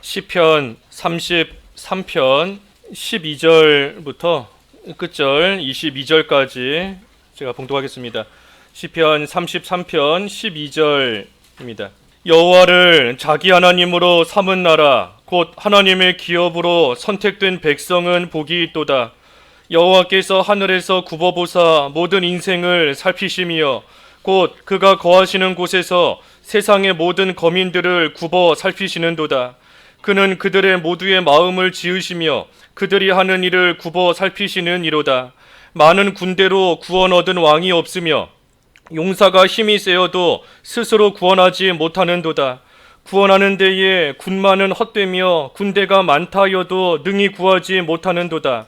시편 33편 12절부터 끝절 22절까지 제가 봉독하겠습니다. 시편 33편 12절입니다. 여호와를 자기 하나님으로 삼은 나라 곧 하나님의 기업으로 선택된 백성은 복이 있도다. 여호와께서 하늘에서 굽어보사 모든 인생을 살피시며 곧 그가 거하시는 곳에서 세상의 모든 거민들을 굽어 살피시는도다. 그는 그들의 모두의 마음을 지으시며 그들이 하는 일을 굽어 살피시는 이로다. 많은 군대로 구원 얻은 왕이 없으며 용사가 힘이 세어도 스스로 구원하지 못하는도다. 구원하는 데에 군마는 헛되며 군대가 많다 하여도 능히 구하지 못하는도다.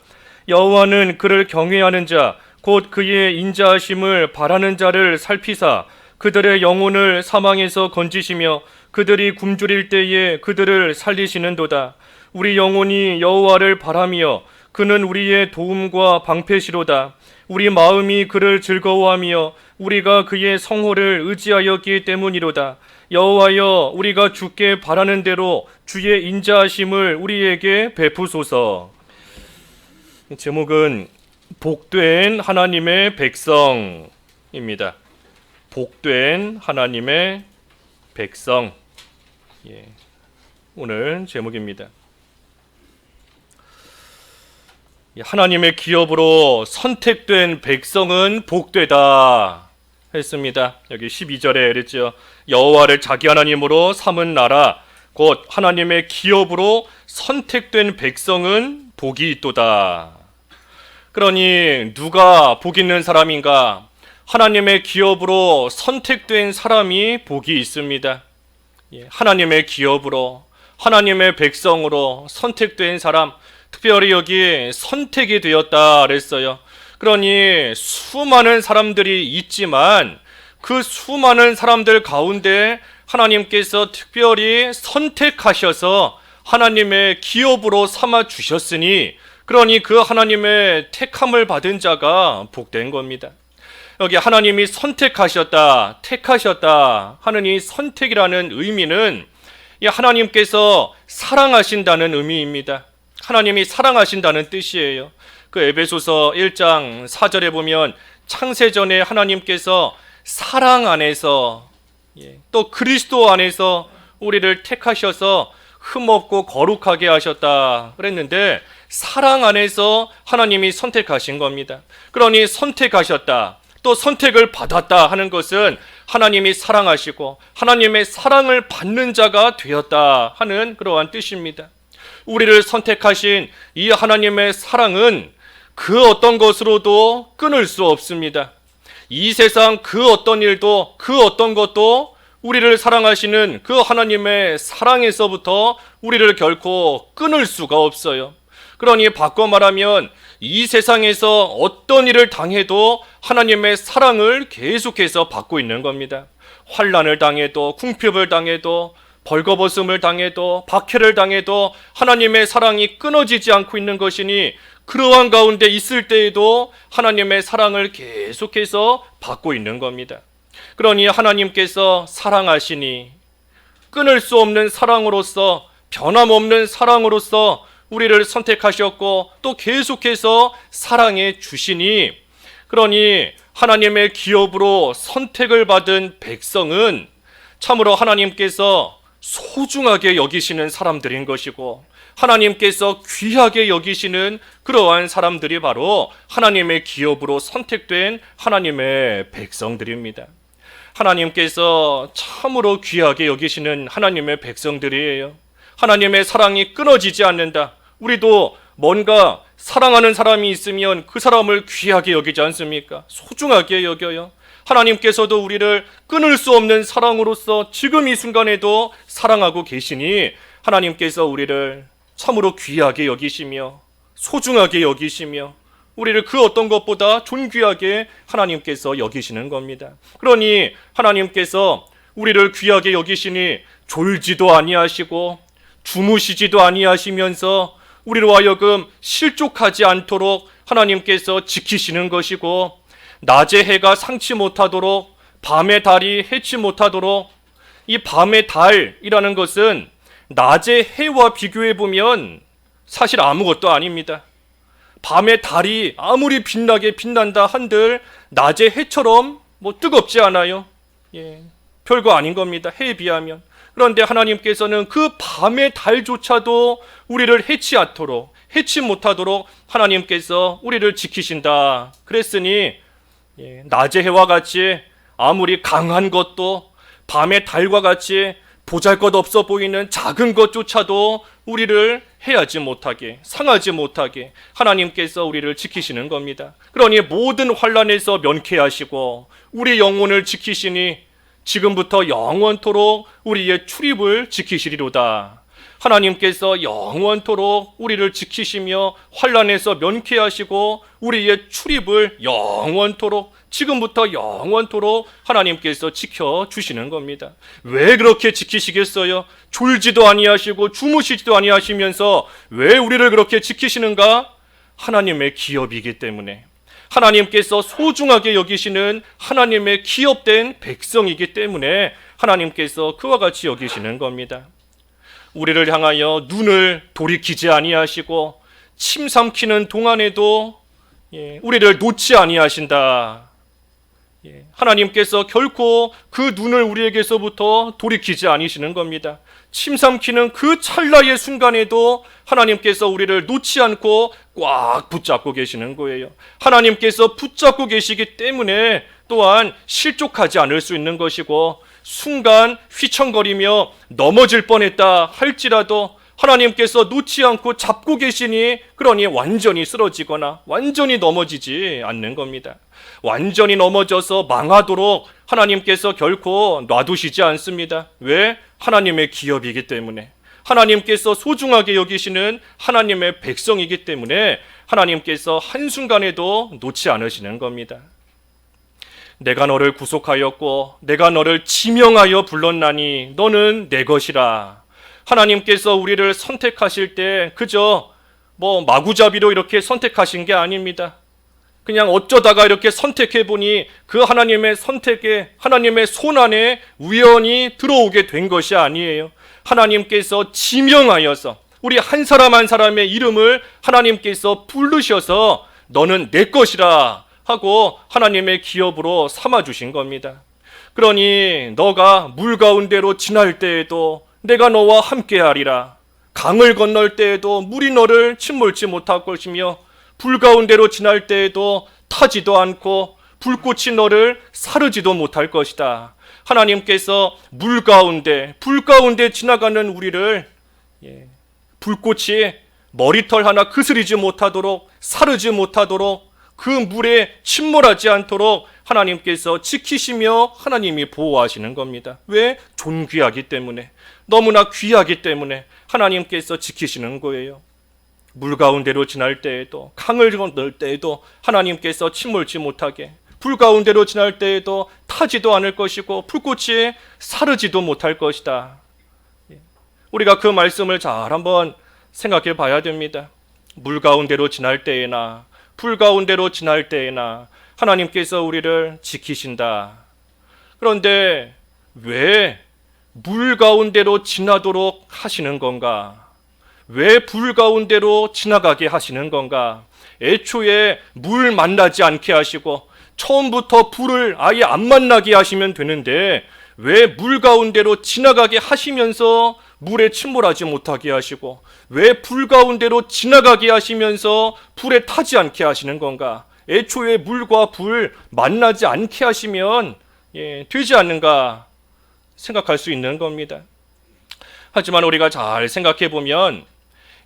여호와는 그를 경외하는 자 곧 그의 인자하심을 바라는 자를 살피사 그들의 영혼을 사망에서 건지시며 그들이 굶주릴 때에 그들을 살리시는도다. 우리 영혼이 여호와를 바라며 그는 우리의 도움과 방패시로다. 우리 마음이 그를 즐거워하며 우리가 그의 성호를 의지하였기 때문이로다. 여호와여, 우리가 주께 바라는 대로 주의 인자하심을 우리에게 베푸소서. 제목은 복된 하나님의 백성입니다. 복된 하나님의 백성. 오늘 제목입니다. 하나님의 기업으로 선택된 백성은 복되다 했습니다. 여기 12절에 그랬죠. 여호와를 자기 하나님으로 삼은 나라 곧 하나님의 기업으로 선택된 백성은 복이 있도다. 그러니 누가 복 있는 사람인가? 하나님의 기업으로 선택된 사람이 복이 있습니다. 하나님의 기업으로 하나님의 백성으로 선택된 사람, 특별히 여기 선택이 되었다 그랬어요. 그러니 수많은 사람들이 있지만 그 수많은 사람들 가운데 하나님께서 특별히 선택하셔서 하나님의 기업으로 삼아 주셨으니 그러니 그 하나님의 택함을 받은 자가 복된 겁니다. 여기 하나님이 선택하셨다, 택하셨다 하는 이 선택이라는 의미는 하나님께서 사랑하신다는 의미입니다. 하나님이 사랑하신다는 뜻이에요. 그 에베소서 1장 4절에 보면 창세전에 하나님께서 사랑 안에서 또 그리스도 안에서 우리를 택하셔서 흠없고 거룩하게 하셨다 그랬는데 사랑 안에서 하나님이 선택하신 겁니다. 그러니 선택하셨다, 또 선택을 받았다 하는 것은 하나님이 사랑하시고 하나님의 사랑을 받는 자가 되었다 하는 그러한 뜻입니다. 우리를 선택하신 이 하나님의 사랑은 그 어떤 것으로도 끊을 수 없습니다. 이 세상 그 어떤 일도 그 어떤 것도 우리를 사랑하시는 그 하나님의 사랑에서부터 우리를 결코 끊을 수가 없어요. 그러니 바꿔 말하면 이 세상에서 어떤 일을 당해도 하나님의 사랑을 계속해서 받고 있는 겁니다. 환난을 당해도, 궁핍을 당해도, 벌거벗음을 당해도, 박해를 당해도 하나님의 사랑이 끊어지지 않고 있는 것이니 그러한 가운데 있을 때에도 하나님의 사랑을 계속해서 받고 있는 겁니다. 그러니 하나님께서 사랑하시니 끊을 수 없는 사랑으로서, 변함없는 사랑으로서 우리를 선택하셨고 또 계속해서 사랑해 주시니 그러니 하나님의 기업으로 선택을 받은 백성은 참으로 하나님께서 소중하게 여기시는 사람들인 것이고 하나님께서 귀하게 여기시는 그러한 사람들이 바로 하나님의 기업으로 선택된 하나님의 백성들입니다. 하나님께서 참으로 귀하게 여기시는 하나님의 백성들이에요. 하나님의 사랑이 끊어지지 않는다. 우리도 뭔가 사랑하는 사람이 있으면 그 사람을 귀하게 여기지 않습니까? 소중하게 여겨요. 하나님께서도 우리를 끊을 수 없는 사랑으로서 지금 이 순간에도 사랑하고 계시니 하나님께서 우리를 참으로 귀하게 여기시며 소중하게 여기시며 우리를 그 어떤 것보다 존귀하게 하나님께서 여기시는 겁니다. 그러니 하나님께서 우리를 귀하게 여기시니 졸지도 아니하시고 주무시지도 아니하시면서 우리로 하여금 실족하지 않도록 하나님께서 지키시는 것이고 낮에 해가 상치 못하도록 밤의 달이 해치 못하도록 이 밤의 달이라는 것은 낮의 해와 비교해 보면 사실 아무것도 아닙니다. 밤의 달이 아무리 빛나게 빛난다 한들 낮의 해처럼 뜨겁지 않아요. 별거 아닌 겁니다. 해에 비하면. 그런데 하나님께서는 그 밤의 달조차도 우리를 해치 못하도록 하나님께서 우리를 지키신다. 그랬으니 낮의 해와 같이 아무리 강한 것도 밤의 달과 같이 보잘것없어 보이는 작은 것조차도 우리를 해하지 못하게, 상하지 못하게 하나님께서 우리를 지키시는 겁니다. 그러니 모든 환난에서 면케하시고 우리 영혼을 지키시니 지금부터 영원토록 우리의 출입을 지키시리로다. 하나님께서 영원토록 우리를 지키시며 환난에서 면케하시고 우리의 출입을 영원토록, 지금부터 영원토록 하나님께서 지켜주시는 겁니다. 왜 그렇게 지키시겠어요? 졸지도 아니하시고 주무시지도 아니하시면서 왜 우리를 그렇게 지키시는가? 하나님의 기업이기 때문에, 하나님께서 소중하게 여기시는 하나님의 기업된 백성이기 때문에 하나님께서 그와 같이 여기시는 겁니다. 우리를 향하여 눈을 돌이키지 아니하시고 침 삼키는 동안에도 우리를 놓지 아니하신다. 하나님께서 결코 그 눈을 우리에게서부터 돌이키지 않으시는 겁니다. 침 삼키는 그 찰나의 순간에도 하나님께서 우리를 놓지 않고 꽉 붙잡고 계시는 거예요. 하나님께서 붙잡고 계시기 때문에 또한 실족하지 않을 수 있는 것이고, 순간 휘청거리며 넘어질 뻔했다 할지라도 하나님께서 놓지 않고 잡고 계시니, 그러니 완전히 쓰러지거나 완전히 넘어지지 않는 겁니다. 완전히 넘어져서 망하도록 하나님께서 결코 놔두시지 않습니다. 왜? 하나님의 기업이기 때문에, 하나님께서 소중하게 여기시는 하나님의 백성이기 때문에 하나님께서 한순간에도 놓지 않으시는 겁니다. 내가 너를 구속하였고 내가 너를 지명하여 불렀나니 너는 내 것이라. 하나님께서 우리를 선택하실 때 그저 마구잡이로 이렇게 선택하신 게 아닙니다. 그냥 어쩌다가 이렇게 선택해보니 그 하나님의 선택에, 하나님의 손 안에 우연히 들어오게 된 것이 아니에요. 하나님께서 지명하여서 우리 한 사람 한 사람의 이름을 하나님께서 부르셔서 너는 내 것이라 하고 하나님의 기업으로 삼아주신 겁니다. 그러니 너가 물 가운데로 지날 때에도 내가 너와 함께하리라. 강을 건널 때에도 물이 너를 침몰치 못할 것이며 불 가운데로 지날 때에도 타지도 않고 불꽃이 너를 사르지도 못할 것이다. 하나님께서 물 가운데, 불 가운데 지나가는 우리를 불꽃이 머리털 하나 그스리지 못하도록, 사르지 못하도록, 그 물에 침몰하지 않도록 하나님께서 지키시며 하나님이 보호하시는 겁니다. 왜? 존귀하기 때문에, 너무나 귀하기 때문에 하나님께서 지키시는 거예요. 물 가운데로 지날 때에도, 강을 건널 때에도 하나님께서 침몰치 못하게, 불 가운데로 지날 때에도 타지도 않을 것이고 불꽃이 사르지도 못할 것이다. 우리가 그 말씀을 잘 한번 생각해 봐야 됩니다. 물 가운데로 지날 때에나 불 가운데로 지날 때에나 하나님께서 우리를 지키신다. 그런데 왜 물 가운데로 지나도록 하시는 건가? 왜 불 가운데로 지나가게 하시는 건가? 애초에 물 만나지 않게 하시고 처음부터 불을 아예 안 만나게 하시면 되는데 왜 물 가운데로 지나가게 하시면서 물에 침몰하지 못하게 하시고 왜 불 가운데로 지나가게 하시면서 불에 타지 않게 하시는 건가? 애초에 물과 불 만나지 않게 하시면 되지 않는가 생각할 수 있는 겁니다. 하지만 우리가 잘 생각해 보면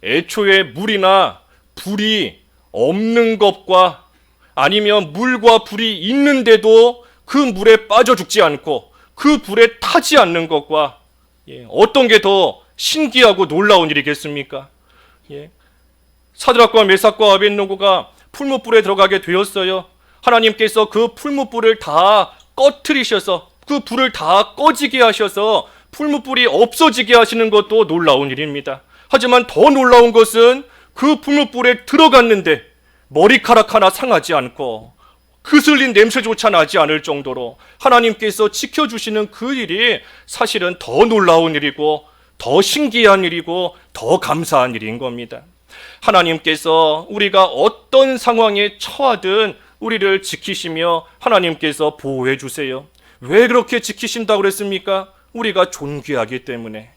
애초에 물이나 불이 없는 것과 아니면 물과 불이 있는데도 그 물에 빠져 죽지 않고 그 불에 타지 않는 것과 어떤 게 더 신기하고 놀라운 일이겠습니까? 사드락과 메삭과 아벳노고가 풀무불에 들어가게 되었어요. 하나님께서 그 풀무불을 다 꺼트리셔서 그 불을 다 꺼지게 하셔서 풀무불이 없어지게 하시는 것도 놀라운 일입니다. 하지만 더 놀라운 것은 그 풀무불에 들어갔는데 머리카락 하나 상하지 않고 그슬린 냄새조차 나지 않을 정도로 하나님께서 지켜주시는 그 일이 사실은 더 놀라운 일이고 더 신기한 일이고 더 감사한 일인 겁니다. 하나님께서 우리가 어떤 상황에 처하든 우리를 지키시며 하나님께서 보호해 주세요. 왜 그렇게 지키신다고 그랬습니까? 우리가 존귀하기 때문에.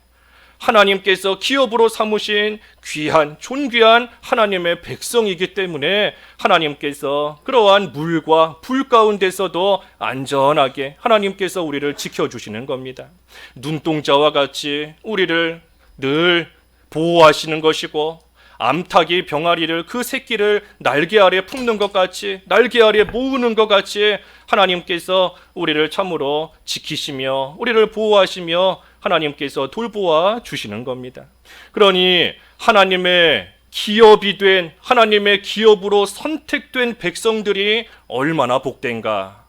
하나님께서 기업으로 삼으신 귀한 존귀한 하나님의 백성이기 때문에 하나님께서 그러한 물과 불 가운데서도 안전하게 하나님께서 우리를 지켜주시는 겁니다. 눈동자와 같이 우리를 늘 보호하시는 것이고, 암탉이 병아리를 그 새끼를 날개 아래 품는 것 같이, 날개 아래 모으는 것 같이 하나님께서 우리를 참으로 지키시며 우리를 보호하시며 하나님께서 돌보아 주시는 겁니다. 그러니 하나님의 기업이 된, 하나님의 기업으로 선택된 백성들이 얼마나 복된가,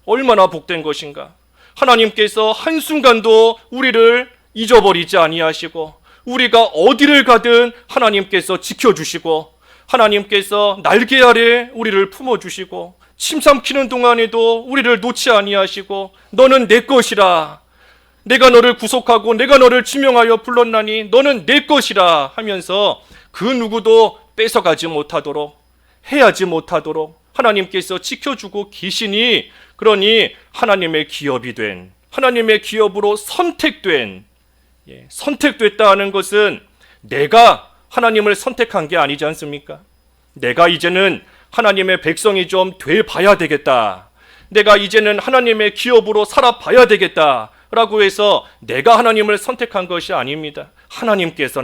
얼마나 복된 것인가. 하나님께서 한순간도 우리를 잊어버리지 아니하시고, 우리가 어디를 가든 하나님께서 지켜주시고, 하나님께서 날개 아래 우리를 품어주시고, 침 삼키는 동안에도 우리를 놓지 아니하시고, 너는 내 것이라, 내가 너를 구속하고 내가 너를 지명하여 불렀나니 너는 내 것이라 하면서 그 누구도 뺏어가지 못하도록, 해하지 못하도록 하나님께서 지켜주고 계시니, 그러니 하나님의 기업이 된, 하나님의 기업으로 선택된, 선택됐다 하는 것은 내가 하나님을 선택한 게 아니지 않습니까? 내가 이제는 하나님의 백성이 좀 돼봐야 되겠다, 내가 이제는 하나님의 기업으로 살아봐야 되겠다 라고 해서 내가 하나님을 선택한 것이 아닙니다. 하나님께서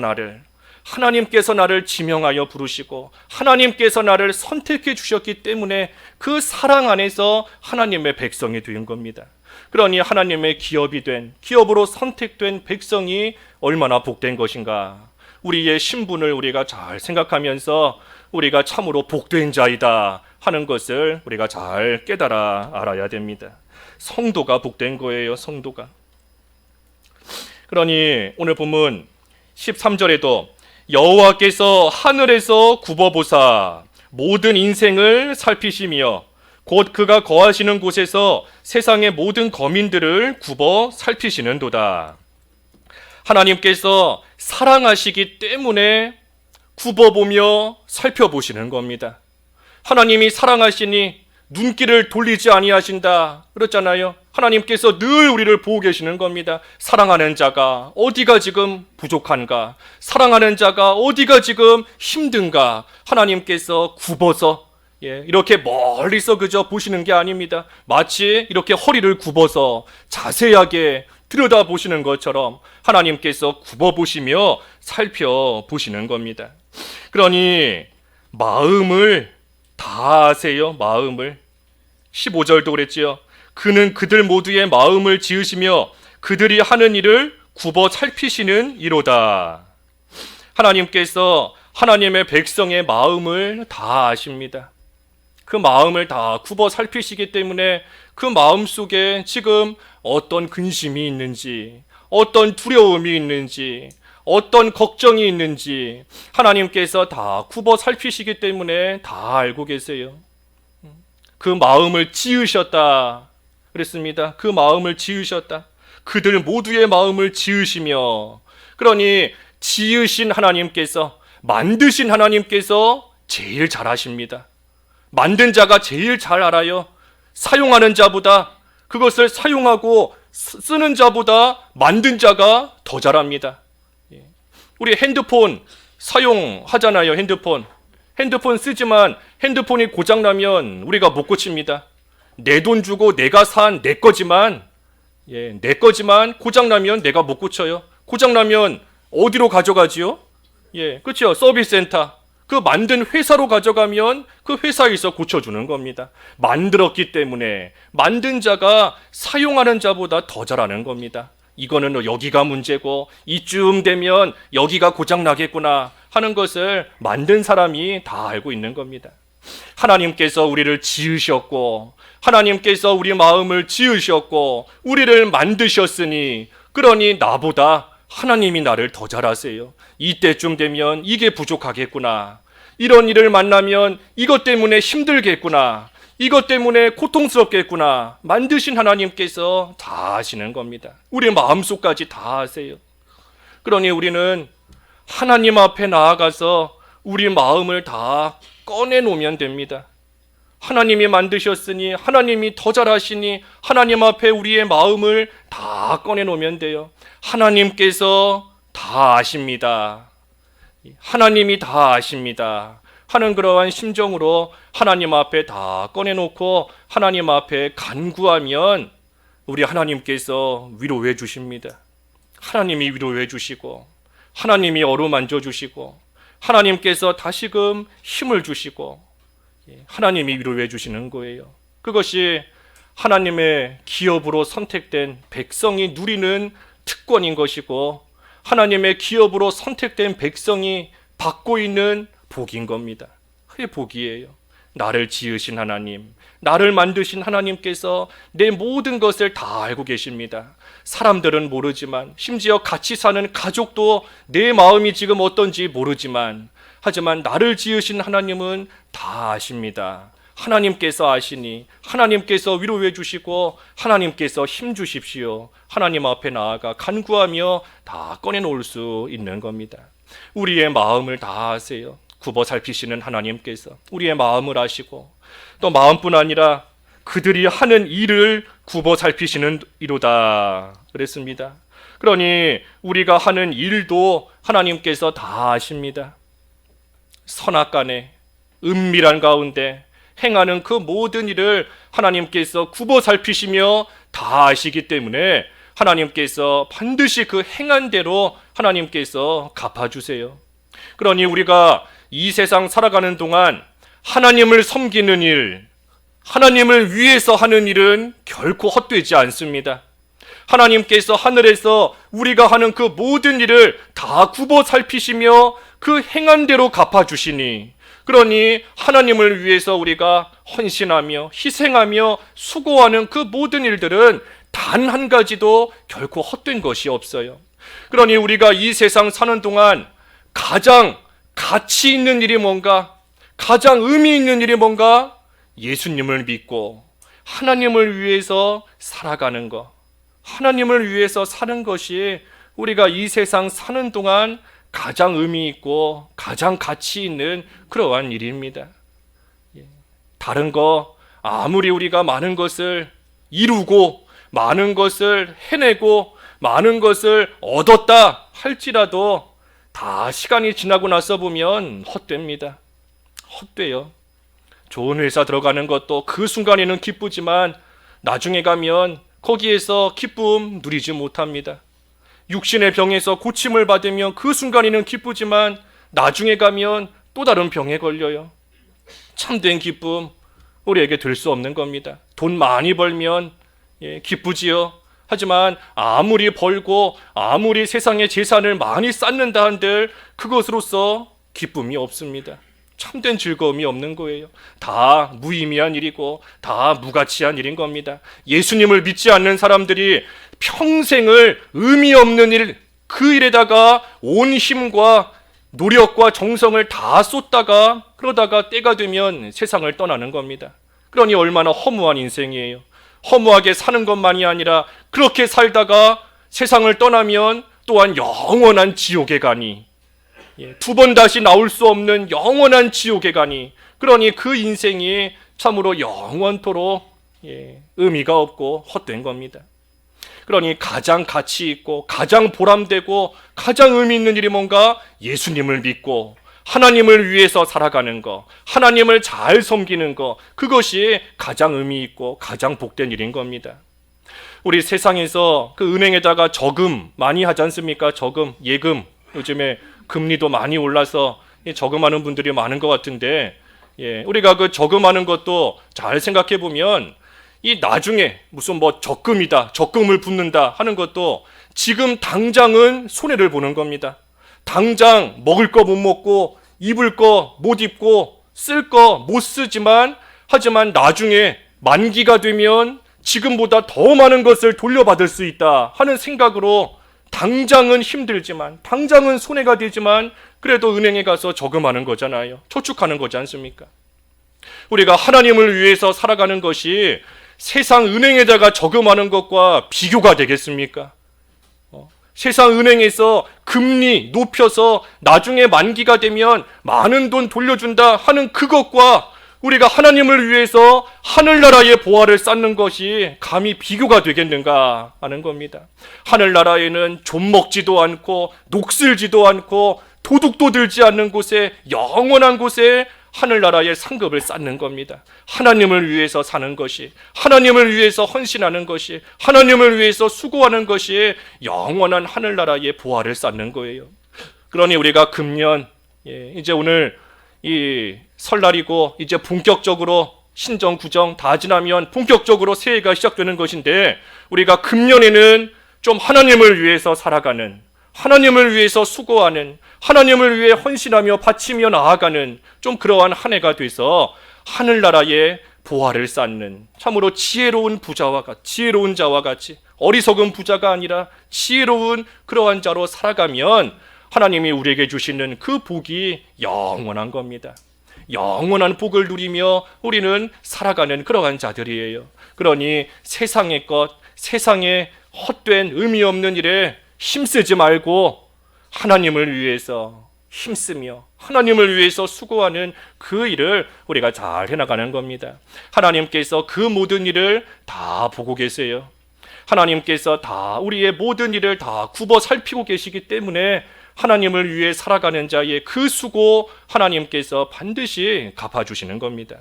나를 지명하여 부르시고 하나님께서 나를 선택해 주셨기 때문에 그 사랑 안에서 하나님의 백성이 된 겁니다. 그러니 하나님의 기업이 된, 기업으로 선택된 백성이 얼마나 복된 것인가. 우리의 신분을 우리가 잘 생각하면서 우리가 참으로 복된 자이다 하는 것을 우리가 잘 깨달아 알아야 됩니다. 성도가 복된 거예요, 성도가. 그러니 오늘 본문 13절에도 여호와께서 하늘에서 굽어보사 모든 인생을 살피시며 곧 그가 거하시는 곳에서 세상의 모든 거민들을 굽어 살피시는도다. 하나님께서 사랑하시기 때문에 굽어보며 살펴보시는 겁니다. 하나님이 사랑하시니 눈길을 돌리지 아니하신다 그랬잖아요. 하나님께서 늘 우리를 보고 계시는 겁니다. 사랑하는 자가 어디가 지금 부족한가, 사랑하는 자가 어디가 지금 힘든가, 하나님께서 굽어서 이렇게 멀리서 그저 보시는 게 아닙니다. 마치 이렇게 허리를 굽어서 자세하게 들여다보시는 것처럼 하나님께서 굽어보시며 살펴보시는 겁니다. 그러니 마음을 다 아세요, 마음을. 15절도 그랬지요. 그는 그들 모두의 마음을 지으시며 그들이 하는 일을 굽어 살피시는 이로다. 하나님께서 하나님의 백성의 마음을 다 아십니다. 그 마음을 다 굽어 살피시기 때문에 그 마음 속에 지금 어떤 근심이 있는지, 어떤 두려움이 있는지, 어떤 걱정이 있는지 하나님께서 다 굽어 살피시기 때문에 다 알고 계세요. 그 마음을 지으셨다 그랬습니다. 그 마음을 지으셨다. 그들 모두의 마음을 지으시며, 그러니 지으신 하나님께서, 만드신 하나님께서 제일 잘 아십니다. 만든 자가 제일 잘 알아요. 사용하는 자보다, 그것을 사용하고 쓰는 자보다 만든 자가 더 잘합니다. 우리 핸드폰 사용하잖아요. 핸드폰 쓰지만 핸드폰이 고장나면 우리가 못 고칩니다. 내 돈 주고 내가 산 내 거지만 고장나면 내가 못 고쳐요. 고장나면 어디로 가져가지요? 그렇죠. 서비스 센터. 그 만든 회사로 가져가면 그 회사에서 고쳐주는 겁니다. 만들었기 때문에 만든 자가 사용하는 자보다 더 잘하는 겁니다. 이거는 여기가 문제고 이쯤 되면 여기가 고장나겠구나 하는 것을 만든 사람이 다 알고 있는 겁니다. 하나님께서 우리를 지으셨고, 하나님께서 우리 마음을 지으셨고 우리를 만드셨으니, 그러니 나보다 하나님이 나를 더 잘 아세요. 이때쯤 되면 이게 부족하겠구나, 이런 일을 만나면 이것 때문에 힘들겠구나, 이것 때문에 고통스럽겠구나, 만드신 하나님께서 다 아시는 겁니다. 우리 마음속까지 다 아세요. 그러니 우리는 하나님 앞에 나아가서 우리 마음을 다 꺼내놓으면 됩니다. 하나님이 만드셨으니 하나님이 더 잘하시니 하나님 앞에 우리의 마음을 다 꺼내놓으면 돼요. 하나님께서 다 아십니다. 하나님이 다 아십니다 하는 그러한 심정으로 하나님 앞에 다 꺼내놓고 하나님 앞에 간구하면 우리 하나님께서 위로해 주십니다. 하나님이 위로해 주시고 하나님이 어루만져 주시고 하나님께서 다시금 힘을 주시고 하나님이 위로해 주시는 거예요. 그것이 하나님의 기업으로 선택된 백성이 누리는 특권인 것이고 하나님의 기업으로 선택된 백성이 받고 있는 복인 겁니다. 그게 복이에요. 나를 지으신 하나님, 나를 만드신 하나님께서 내 모든 것을 다 알고 계십니다. 사람들은 모르지만, 심지어 같이 사는 가족도 내 마음이 지금 어떤지 모르지만, 하지만 나를 지으신 하나님은 다 아십니다. 하나님께서 아시니 하나님께서 위로해 주시고 하나님께서 힘 주십시오. 하나님 앞에 나아가 간구하며 다 꺼내놓을 수 있는 겁니다. 우리의 마음을 다 아세요. 굽어 살피시는 하나님께서 우리의 마음을 아시고 또 마음뿐 아니라 그들이 하는 일을 굽어 살피시는 이로다 그랬습니다. 그러니 우리가 하는 일도 하나님께서 다 아십니다. 선악간에 은밀한 가운데 행하는 그 모든 일을 하나님께서 굽어 살피시며 다 아시기 때문에 하나님께서 반드시 그 행한 대로 하나님께서 갚아주세요. 그러니 우리가 이 세상 살아가는 동안 하나님을 섬기는 일, 하나님을 위해서 하는 일은 결코 헛되지 않습니다. 하나님께서 하늘에서 우리가 하는 그 모든 일을 다 굽어 살피시며 그 행한 대로 갚아주시니, 그러니 하나님을 위해서 우리가 헌신하며 희생하며 수고하는 그 모든 일들은 단 한 가지도 결코 헛된 것이 없어요. 그러니 우리가 이 세상 사는 동안 가장 가치 있는 일이 뭔가, 가장 의미 있는 일이 뭔가, 예수님을 믿고 하나님을 위해서 살아가는 것, 하나님을 위해서 사는 것이 우리가 이 세상 사는 동안 가장 의미 있고 가장 가치 있는 그러한 일입니다. 다른 거 아무리 우리가 많은 것을 이루고 많은 것을 해내고 많은 것을 얻었다 할지라도 다 시간이 지나고 나서 보면 헛됩니다. 헛돼요. 좋은 회사 들어가는 것도 그 순간에는 기쁘지만 나중에 가면 거기에서 기쁨 누리지 못합니다. 육신의 병에서 고침을 받으면 그 순간에는 기쁘지만 나중에 가면 또 다른 병에 걸려요. 참된 기쁨 우리에게 들 수 없는 겁니다. 돈 많이 벌면 기쁘지요. 하지만 아무리 벌고 아무리 세상에 재산을 많이 쌓는다 한들 그것으로서 기쁨이 없습니다. 참된 즐거움이 없는 거예요. 다 무의미한 일이고 다 무가치한 일인 겁니다. 예수님을 믿지 않는 사람들이 평생을 의미 없는 일, 그 일에다가 온 힘과 노력과 정성을 다 쏟다가 그러다가 때가 되면 세상을 떠나는 겁니다. 그러니 얼마나 허무한 인생이에요. 허무하게 사는 것만이 아니라 그렇게 살다가 세상을 떠나면 또한 영원한 지옥에 가니, 두 번 다시 나올 수 없는 영원한 지옥에 가니, 그러니 그 인생이 참으로 영원토록 의미가 없고 헛된 겁니다. 그러니 가장 가치 있고 가장 보람되고 가장 의미 있는 일이 뭔가? 예수님을 믿고 하나님을 위해서 살아가는 것, 하나님을 잘 섬기는 것, 그것이 가장 의미 있고 가장 복된 일인 겁니다. 우리 세상에서 그 은행에다가 저금 많이 하지 않습니까? 저금, 예금. 요즘에 금리도 많이 올라서 저금하는 분들이 많은 것 같은데, 우리가 그 저금하는 것도 잘 생각해 보면 이 나중에 무슨 뭐 적금이다, 적금을 붓는다 하는 것도 지금 당장은 손해를 보는 겁니다. 당장 먹을 거 못 먹고 입을 거 못 입고 쓸 거 못 쓰지만, 하지만 나중에 만기가 되면 지금보다 더 많은 것을 돌려받을 수 있다 하는 생각으로 당장은 힘들지만, 당장은 손해가 되지만 그래도 은행에 가서 저금하는 거잖아요. 저축하는 거지 않습니까? 우리가 하나님을 위해서 살아가는 것이 세상 은행에다가 저금하는 것과 비교가 되겠습니까? 세상 은행에서 금리 높여서 나중에 만기가 되면 많은 돈 돌려준다 하는 그것과 우리가 하나님을 위해서 하늘나라의 보화를 쌓는 것이 감히 비교가 되겠는가 하는 겁니다. 하늘나라에는 좀 먹지도 않고 녹슬지도 않고 도둑도 들지 않는 곳에, 영원한 곳에 하늘나라의 상급을 쌓는 겁니다. 하나님을 위해서 사는 것이, 하나님을 위해서 헌신하는 것이, 하나님을 위해서 수고하는 것이 영원한 하늘나라의 보화를 쌓는 거예요. 그러니 우리가 금년, 이제 오늘 이 설날이고 이제 본격적으로 신정 구정 다 지나면 본격적으로 새해가 시작되는 것인데, 우리가 금년에는 좀 하나님을 위해서 살아가는, 하나님을 위해서 수고하는, 하나님을 위해 헌신하며 바치며 나아가는 좀 그러한 한 해가 돼서 하늘나라의 보화를 쌓는, 참으로 지혜로운 자와 같이 어리석은 부자가 아니라 지혜로운 그러한 자로 살아가면 하나님이 우리에게 주시는 그 복이 영원한 겁니다. 영원한 복을 누리며 우리는 살아가는 그러한 자들이에요. 그러니 세상의 것, 세상의 헛된 의미 없는 일에 힘쓰지 말고 하나님을 위해서 힘쓰며 하나님을 위해서 수고하는 그 일을 우리가 잘 해나가는 겁니다. 하나님께서 그 모든 일을 다 보고 계세요. 하나님께서 다 우리의 모든 일을 다 굽어 살피고 계시기 때문에 하나님을 위해 살아가는 자의 그 수고 하나님께서 반드시 갚아주시는 겁니다.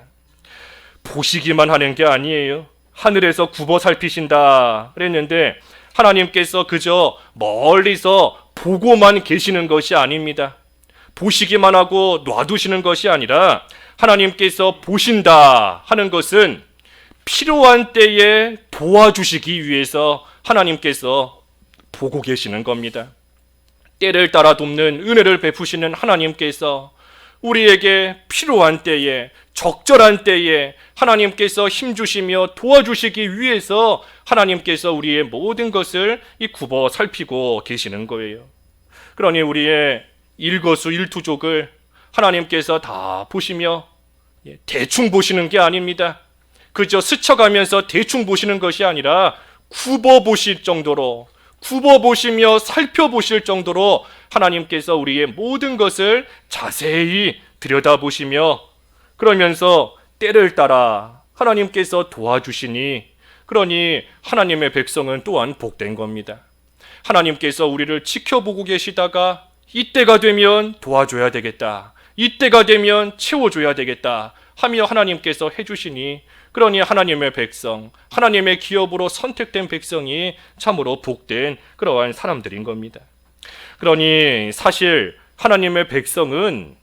보시기만 하는 게 아니에요. 하늘에서 굽어 살피신다 그랬는데 하나님께서 그저 멀리서 보고만 계시는 것이 아닙니다. 보시기만 하고 놔두시는 것이 아니라 하나님께서 보신다 하는 것은 필요한 때에 도와주시기 위해서 하나님께서 보고 계시는 겁니다. 때를 따라 돕는 은혜를 베푸시는 하나님께서 우리에게 필요한 때에, 적절한 때에 하나님께서 힘주시며 도와주시기 위해서 하나님께서 우리의 모든 것을 굽어 살피고 계시는 거예요. 그러니 우리의 일거수일투족을 하나님께서 다 보시며 대충 보시는 게 아닙니다. 그저 스쳐가면서 대충 보시는 것이 아니라 굽어 보실 정도로, 굽어 보시며 살펴보실 정도로 하나님께서 우리의 모든 것을 자세히 들여다보시며 그러면서 때를 따라 하나님께서 도와주시니, 그러니 하나님의 백성은 또한 복된 겁니다. 하나님께서 우리를 지켜보고 계시다가 이때가 되면 도와줘야 되겠다, 이때가 되면 채워줘야 되겠다 하며 하나님께서 해주시니, 그러니 하나님의 백성, 하나님의 기업으로 선택된 백성이 참으로 복된 그러한 사람들인 겁니다. 그러니 사실 하나님의 백성은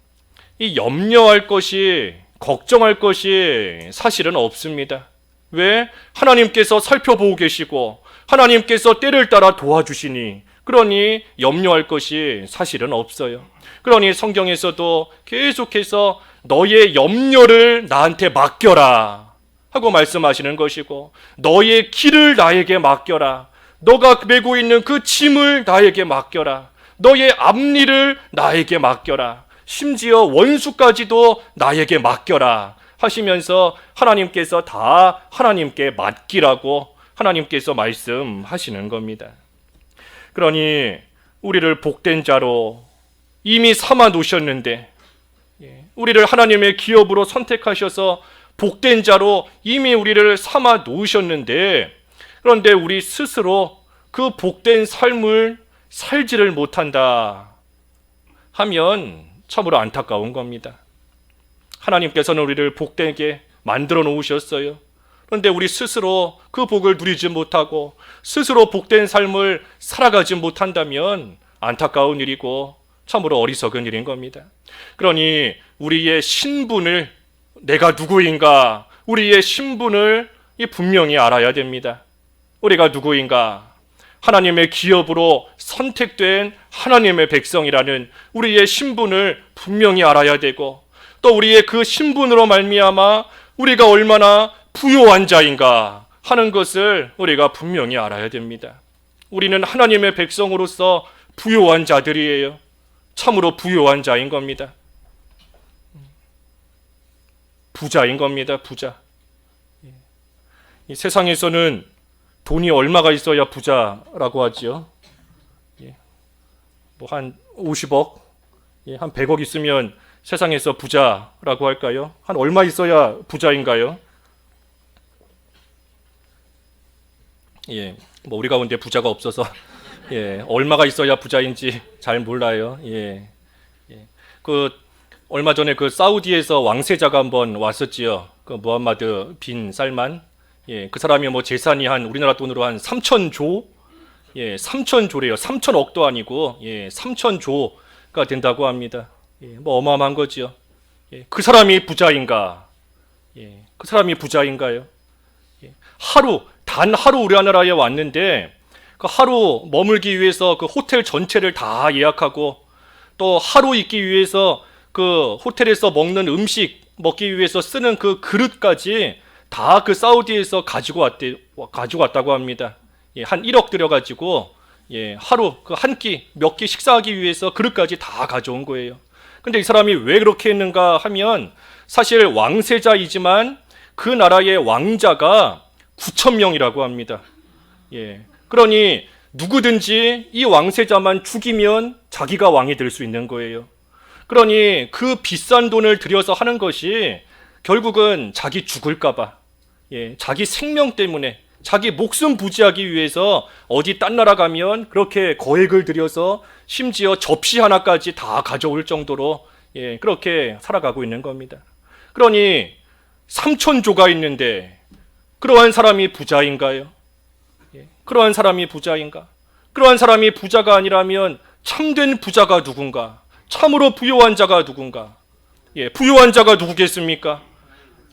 이 염려할 것이, 걱정할 것이 사실은 없습니다. 왜? 하나님께서 살펴보고 계시고 하나님께서 때를 따라 도와주시니, 그러니 염려할 것이 사실은 없어요. 그러니 성경에서도 계속해서 너의 염려를 나한테 맡겨라 하고 말씀하시는 것이고, 너의 길을 나에게 맡겨라, 너가 메고 있는 그 짐을 나에게 맡겨라, 너의 앞일을 나에게 맡겨라, 심지어 원수까지도 나에게 맡겨라 하시면서 하나님께서 다 하나님께 맡기라고 하나님께서 말씀하시는 겁니다. 그러니 우리를 복된 자로 이미 삼아 놓으셨는데, 우리를 하나님의 기업으로 선택하셔서 복된 자로 이미 우리를 삼아 놓으셨는데, 그런데 우리 스스로 그 복된 삶을 살지를 못한다 하면 참으로 안타까운 겁니다. 하나님께서는 우리를 복되게 만들어 놓으셨어요. 그런데 우리 스스로 그 복을 누리지 못하고 스스로 복된 삶을 살아가지 못한다면 안타까운 일이고 참으로 어리석은 일인 겁니다. 그러니 우리의 신분을, 내가 누구인가, 우리의 신분을 분명히 알아야 됩니다. 우리가 누구인가? 하나님의 기업으로 선택된 하나님의 백성이라는 우리의 신분을 분명히 알아야 되고, 또 우리의 그 신분으로 말미암아 우리가 얼마나 부요한 자인가 하는 것을 우리가 분명히 알아야 됩니다. 우리는 하나님의 백성으로서 부요한 자들이에요. 참으로 부요한 자인 겁니다. 부자인 겁니다. 부자. 이 세상에서는 돈이 얼마가 있어야 부자라고 하지요. 뭐 한 50억, 한 100억 있으면 세상에서 부자라고 할까요? 한 얼마 있어야 부자인가요? 뭐 우리 가운데 부자가 없어서 얼마가 있어야 부자인지 잘 몰라요. 그 얼마 전에 그 사우디에서 왕세자가 한번 왔었지요. 그 무함마드 빈 살만. 그 사람이 뭐 재산이 한 우리나라 돈으로 한 3천조, 3천조래요. 3천억도 아니고 3천조가 된다고 합니다. 뭐 어마어마한 거지요. 그 사람이 부자인가? 그 사람이 부자인가요? 단 하루 우리나라에 왔는데 그 하루 머물기 위해서 그 호텔 전체를 다 예약하고 또 하루 있기 위해서 그 호텔에서 먹는 음식 먹기 위해서 쓰는 그 그릇까지 다 그 사우디에서 가지고 왔다고 합니다. 한 1억 들여가지고 하루 그 한 끼 몇 끼 식사하기 위해서 그릇까지 다 가져온 거예요. 근데 이 사람이 왜 그렇게 했는가 하면 사실 왕세자이지만 그 나라의 왕자가 9천 명이라고 합니다. 그러니 누구든지 이 왕세자만 죽이면 자기가 왕이 될 수 있는 거예요. 그러니 그 비싼 돈을 들여서 하는 것이 결국은 자기 죽을까봐, 자기 생명 때문에, 자기 목숨 부지하기 위해서 어디 딴 나라 가면 그렇게 거액을 들여서 심지어 접시 하나까지 다 가져올 정도로 그렇게 살아가고 있는 겁니다. 그러니 3천조가 있는데 그러한 사람이 부자인가요? 그러한 사람이 부자인가? 그러한 사람이 부자가 아니라면 참된 부자가 누군가? 참으로 부유한 자가 누군가? 부유한 자가 누구겠습니까?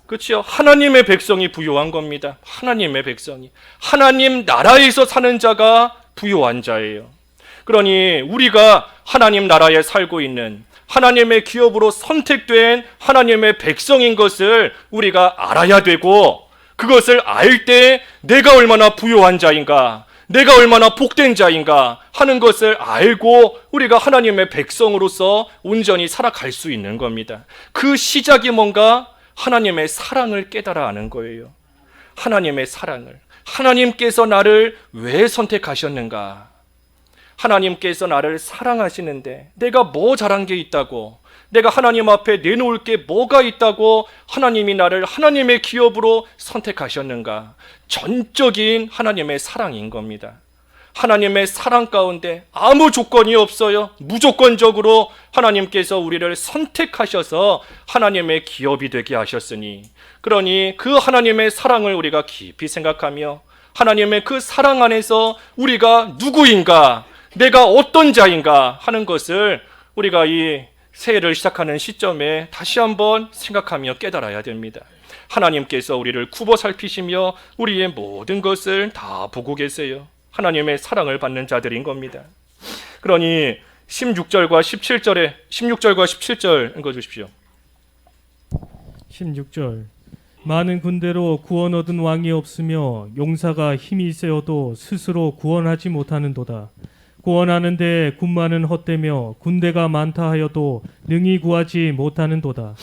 그렇죠? 하나님의 백성이 부유한 겁니다. 하나님의 백성이. 하나님 나라에서 사는 자가 부유한 자예요. 그러니 우리가 하나님 나라에 살고 있는 하나님의 기업으로 선택된 하나님의 백성인 것을 우리가 알아야 되고, 그것을 알 때 내가 얼마나 부유한 자인가, 내가 얼마나 복된 자인가 하는 것을 알고 우리가 하나님의 백성으로서 온전히 살아갈 수 있는 겁니다. 그 시작이 뭔가? 하나님의 사랑을 깨달아 아는 거예요. 하나님의 사랑을. 하나님께서 나를 왜 선택하셨는가? 하나님께서 나를 사랑하시는데 내가 뭐 잘한 게 있다고, 내가 하나님 앞에 내놓을 게 뭐가 있다고 하나님이 나를 하나님의 기업으로 선택하셨는가? 전적인 하나님의 사랑인 겁니다. 하나님의 사랑 가운데 아무 조건이 없어요. 무조건적으로 하나님께서 우리를 선택하셔서 하나님의 기업이 되게 하셨으니, 그러니 그 하나님의 사랑을 우리가 깊이 생각하며 하나님의 그 사랑 안에서 우리가 누구인가, 내가 어떤 자인가 하는 것을 우리가 이 새해를 시작하는 시점에 다시 한번 생각하며 깨달아야 됩니다. 하나님께서 우리를 굽어 살피시며 우리의 모든 것을 다 보고 계세요. 하나님의 사랑을 받는 자들인 겁니다. 그러니 16절과 17절 읽어주십시오. 16절. 많은 군대로 구원 얻은 왕이 없으며 용사가 힘이 세어도 스스로 구원하지 못하는도다. 구원하는데 군마는 헛되며 군대가 많다 하여도 능히 구하지 못하는도다.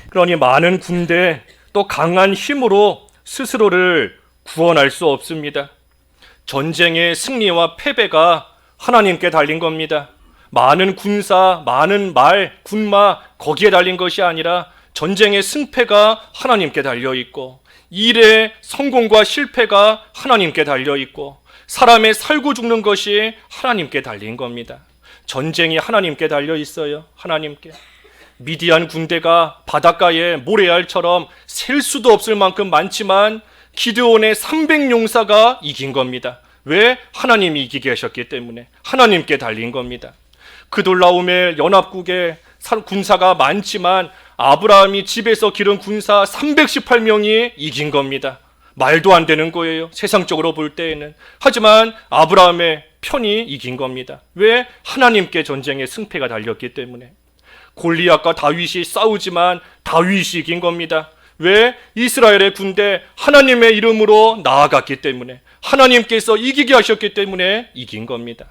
그러니 많은 군대 또 강한 힘으로 스스로를 구원할 수 없습니다. 전쟁의 승리와 패배가 하나님께 달린 겁니다. 많은 군사, 많은 말, 군마 거기에 달린 것이 아니라 전쟁의 승패가 하나님께 달려 있고, 일의 성공과 실패가 하나님께 달려 있고, 사람의 살고 죽는 것이 하나님께 달린 겁니다. 전쟁이 하나님께 달려 있어요. 하나님께. 미디안 군대가 바닷가의 모래알처럼 셀 수도 없을 만큼 많지만 기드온의 300용사가 이긴 겁니다. 왜? 하나님이 이기게 하셨기 때문에. 하나님께 달린 겁니다. 그돌라오멜 연합국의 군사가 많지만 아브라함이 집에서 기른 군사 318명이 이긴 겁니다. 말도 안 되는 거예요. 세상적으로 볼 때에는. 하지만 아브라함의 편이 이긴 겁니다. 왜? 하나님께 전쟁의 승패가 달렸기 때문에. 골리앗과 다윗이 싸우지만 다윗이 이긴 겁니다. 왜? 이스라엘의 군대 하나님의 이름으로 나아갔기 때문에, 하나님께서 이기게 하셨기 때문에 이긴 겁니다.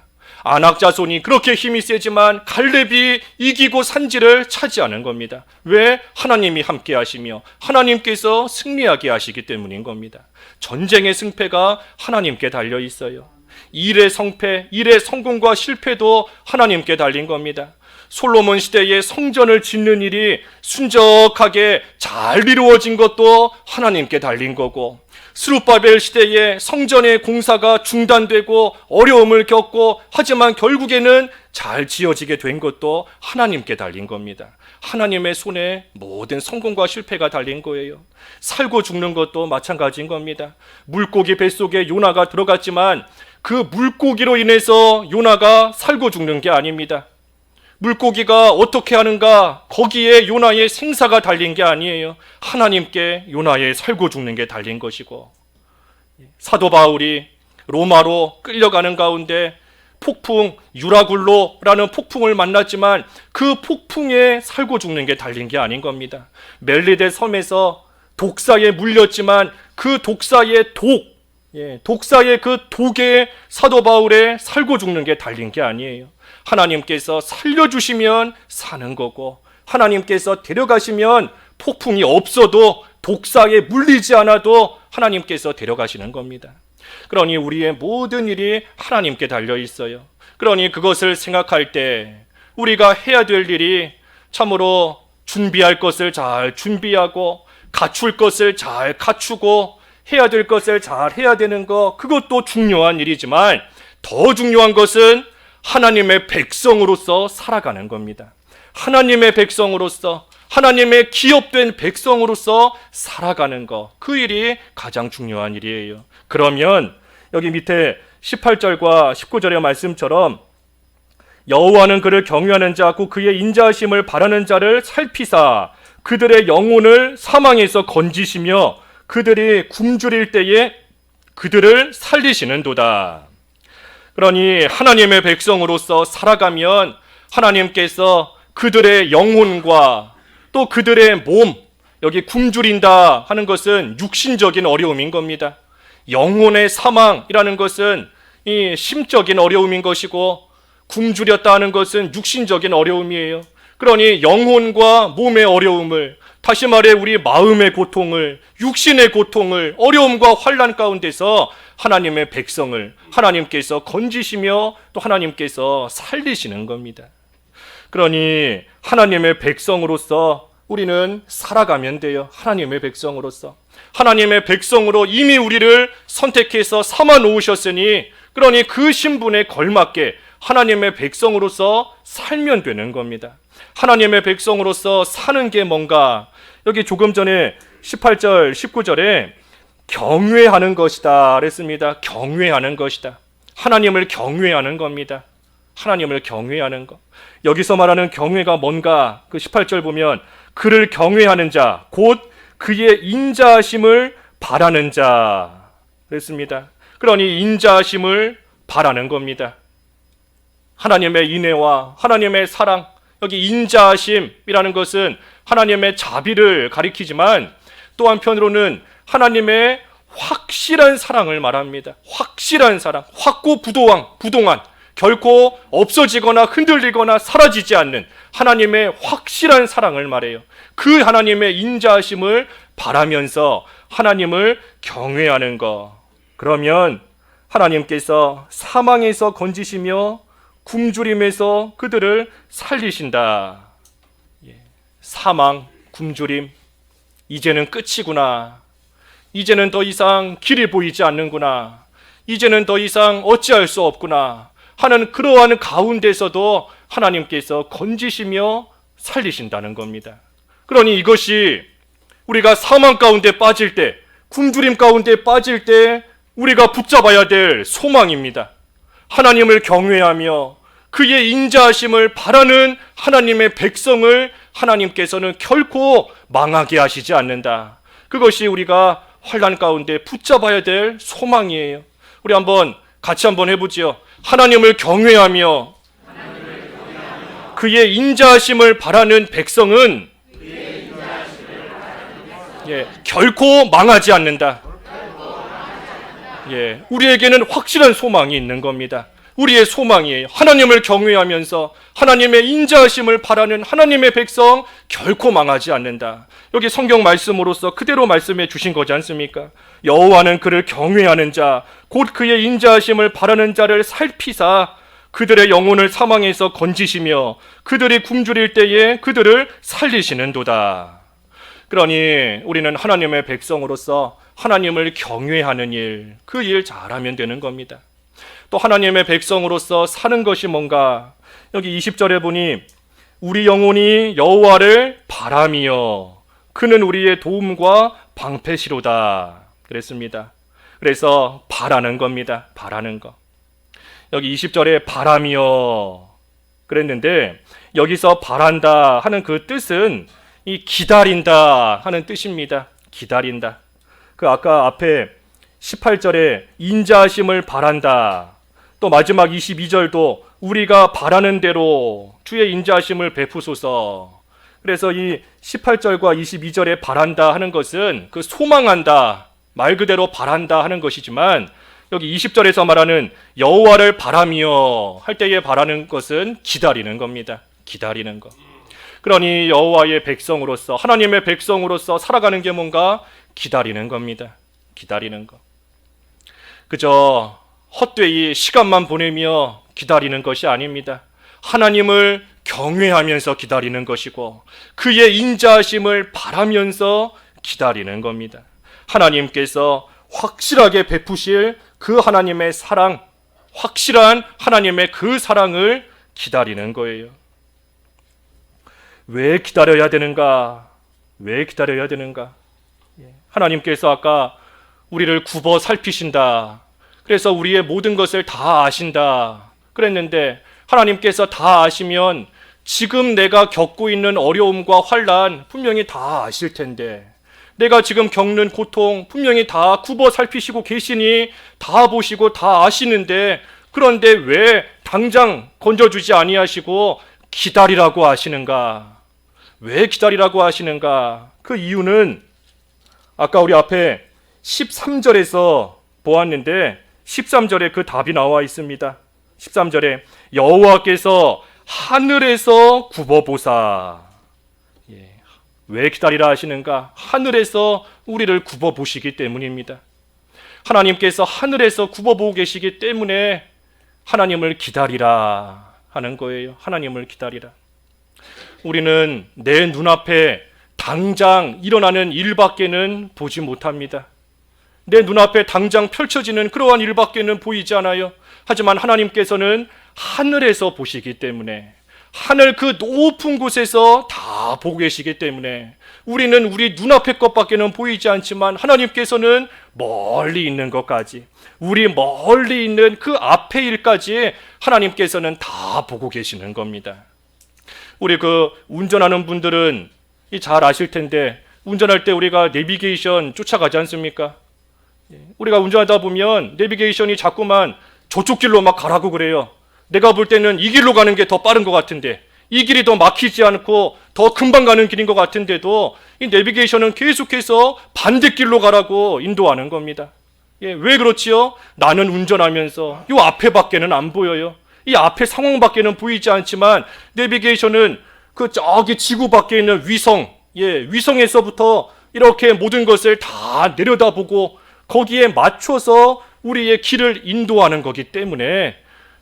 아낙 자손이 그렇게 힘이 세지만 갈렙이 이기고 산지를 차지하는 겁니다. 왜? 하나님이 함께 하시며 하나님께서 승리하게 하시기 때문인 겁니다. 전쟁의 승패가 하나님께 달려 있어요. 일의 성패, 일의 성공과 실패도 하나님께 달린 겁니다. 솔로몬 시대에 성전을 짓는 일이 순적하게 잘 이루어진 것도 하나님께 달린 거고, 스룹바벨 시대에 성전의 공사가 중단되고 어려움을 겪고 하지만 결국에는 잘 지어지게 된 것도 하나님께 달린 겁니다. 하나님의 손에 모든 성공과 실패가 달린 거예요. 살고 죽는 것도 마찬가지인 겁니다. 물고기 뱃속에 요나가 들어갔지만 그 물고기로 인해서 요나가 살고 죽는 게 아닙니다. 물고기가 어떻게 하는가, 거기에 요나의 생사가 달린 게 아니에요. 하나님께 요나의 살고 죽는 게 달린 것이고, 사도 바울이 로마로 끌려가는 가운데 폭풍, 유라굴로라는 폭풍을 만났지만 그 폭풍에 살고 죽는 게 달린 게 아닌 겁니다. 멜리데 섬에서 독사에 물렸지만 그 독사의 독사의 그 독에 사도 바울의 살고 죽는 게 달린 게 아니에요. 하나님께서 살려주시면 사는 거고, 하나님께서 데려가시면 폭풍이 없어도 독사에 물리지 않아도 하나님께서 데려가시는 겁니다. 그러니 우리의 모든 일이 하나님께 달려 있어요. 그러니 그것을 생각할 때 우리가 해야 될 일이 참으로 준비할 것을 잘 준비하고, 갖출 것을 잘 갖추고, 해야 될 것을 잘 해야 되는 것, 그것도 중요한 일이지만 더 중요한 것은 하나님의 백성으로서 살아가는 겁니다. 하나님의 백성으로서, 하나님의 기업된 백성으로서 살아가는 것, 그 일이 가장 중요한 일이에요. 그러면 여기 밑에 18절과 19절의 말씀처럼 여호와는 그를 경외하는 자, 곧 그의 인자하심을 바라는 자를 살피사 그들의 영혼을 사망에서 건지시며 그들이 굶주릴 때에 그들을 살리시는도다. 그러니 하나님의 백성으로서 살아가면 하나님께서 그들의 영혼과 또 그들의 몸, 여기 굶주린다 하는 것은 육신적인 어려움인 겁니다. 영혼의 사망이라는 것은 이 심적인 어려움인 것이고, 굶주렸다 하는 것은 육신적인 어려움이에요. 그러니 영혼과 몸의 어려움을, 다시 말해 우리 마음의 고통을, 육신의 고통을, 어려움과 환난 가운데서 하나님의 백성을 하나님께서 건지시며 또 하나님께서 살리시는 겁니다. 그러니 하나님의 백성으로서 우리는 살아가면 돼요. 하나님의 백성으로서. 하나님의 백성으로 이미 우리를 선택해서 삼아 놓으셨으니, 그러니 그 신분에 걸맞게 하나님의 백성으로서 살면 되는 겁니다. 하나님의 백성으로서 사는 게 뭔가, 여기 조금 전에 18절, 19절에 경외하는 것이다 그랬습니다. 경외하는 것이다. 하나님을 경외하는 겁니다. 하나님을 경외하는 것. 여기서 말하는 경외가 뭔가, 그 18절 보면 그를 경외하는 자, 곧 그의 인자하심을 바라는 자 그랬습니다. 그러니 인자하심을 바라는 겁니다. 하나님의 인애와 하나님의 사랑, 여기 인자하심이라는 것은 하나님의 자비를 가리키지만 또 한편으로는 하나님의 확실한 사랑을 말합니다. 확실한 사랑, 확고부동한, 결코 없어지거나 흔들리거나 사라지지 않는 하나님의 확실한 사랑을 말해요. 그 하나님의 인자하심을 바라면서 하나님을 경외하는 것. 그러면 하나님께서 사망에서 건지시며 굶주림에서 그들을 살리신다. 사망, 굶주림, 이제는 끝이구나. 이제는 더 이상 길이 보이지 않는구나. 이제는 더 이상 어찌할 수 없구나 하는 그러한 가운데서도 하나님께서 건지시며 살리신다는 겁니다. 그러니 이것이 우리가 사망 가운데 빠질 때, 굶주림 가운데 빠질 때 우리가 붙잡아야 될 소망입니다. 하나님을 경외하며 그의 인자하심을 바라는 하나님의 백성을 하나님께서는 결코 망하게 하시지 않는다. 그것이 우리가 환난 가운데 붙잡아야 될 소망이에요. 우리 같이 한번 해보지요. 하나님을 경외하며 그의 인자하심을 바라는 백성은 결코 망하지 않는다. 우리에게는 확실한 소망이 있는 겁니다. 우리의 소망이에요. 하나님을 경외하면서 하나님의 인자하심을 바라는 하나님의 백성 결코 망하지 않는다. 여기 성경 말씀으로서 그대로 말씀해 주신 거지 않습니까? 여호와는 그를 경외하는 자, 곧 그의 인자하심을 바라는 자를 살피사 그들의 영혼을 사망에서 건지시며 그들이 굶주릴 때에 그들을 살리시는도다. 그러니 우리는 하나님의 백성으로서 하나님을 경외하는 일, 그 일 잘하면 되는 겁니다. 또 하나님의 백성으로서 사는 것이 뭔가, 여기 20절에 보니 우리 영혼이 여호와를 바라며 그는 우리의 도움과 방패시로다 그랬습니다. 그래서 바라는 겁니다. 바라는 거. 여기 20절에 바라며 그랬는데 여기서 바란다 하는 그 뜻은 이 기다린다 하는 뜻입니다. 기다린다. 그 아까 앞에 18절에 인자하심을 바란다. 또 마지막 22절도 우리가 바라는 대로 주의 인자하심을 베푸소서. 그래서 이 18절과 22절에 바란다 하는 것은 그 소망한다, 말 그대로 바란다 하는 것이지만 여기 20절에서 말하는 여호와를 바라며 할 때에 바라는 것은 기다리는 겁니다. 기다리는 것. 그러니 여호와의 백성으로서, 하나님의 백성으로서 살아가는 게 뭔가? 기다리는 겁니다. 기다리는 것. 그저 헛되이 시간만 보내며 기다리는 것이 아닙니다. 하나님을 경외하면서 기다리는 것이고 그의 인자하심을 바라면서 기다리는 겁니다. 하나님께서 확실하게 베푸실 그 하나님의 사랑, 확실한 하나님의 그 사랑을 기다리는 거예요. 왜 기다려야 되는가? 왜 기다려야 되는가? 하나님께서 아까 우리를 굽어 살피신다. 그래서 우리의 모든 것을 다 아신다. 그랬는데 하나님께서 다 아시면 지금 내가 겪고 있는 어려움과 환난 분명히 다 아실 텐데, 내가 지금 겪는 고통 분명히 다 굽어 살피시고 계시니 다 보시고 다 아시는데, 그런데 왜 당장 건져주지 아니하시고 기다리라고 하시는가? 왜 기다리라고 하시는가? 그 이유는 아까 우리 앞에 13절에서 보았는데 13절에 그 답이 나와 있습니다. 13절에 여호와께서 하늘에서 굽어보사. 왜 기다리라 하시는가? 하늘에서 우리를 굽어보시기 때문입니다. 하나님께서 하늘에서 굽어보고 계시기 때문에 하나님을 기다리라 하는 거예요. 하나님을 기다리라. 우리는 내 눈앞에 당장 일어나는 일밖에는 보지 못합니다. 내 눈앞에 당장 펼쳐지는 그러한 일밖에는 보이지 않아요. 하지만 하나님께서는 하늘에서 보시기 때문에, 하늘 그 높은 곳에서 다 보고 계시기 때문에 우리는 우리 눈앞의 것밖에는 보이지 않지만 하나님께서는 멀리 있는 것까지, 우리 멀리 있는 그 앞의 일까지 하나님께서는 다 보고 계시는 겁니다. 우리 그 운전하는 분들은 잘 아실 텐데, 운전할 때 우리가 내비게이션 쫓아가지 않습니까? 우리가 운전하다 보면 내비게이션이 자꾸만 저쪽 길로 막 가라고 그래요. 내가 볼 때는 이 길로 가는 게 더 빠른 것 같은데, 이 길이 더 막히지 않고 더 금방 가는 길인 것 같은데도 이 내비게이션은 계속해서 반대길로 가라고 인도하는 겁니다. 왜 그렇지요? 나는 운전하면서 이 앞에밖에는 안 보여요. 이 앞에 상황밖에는 보이지 않지만 내비게이션은 그 저기 지구 밖에 있는 위성, 위성에서부터 이렇게 모든 것을 다 내려다보고 거기에 맞춰서 우리의 길을 인도하는 거기 때문에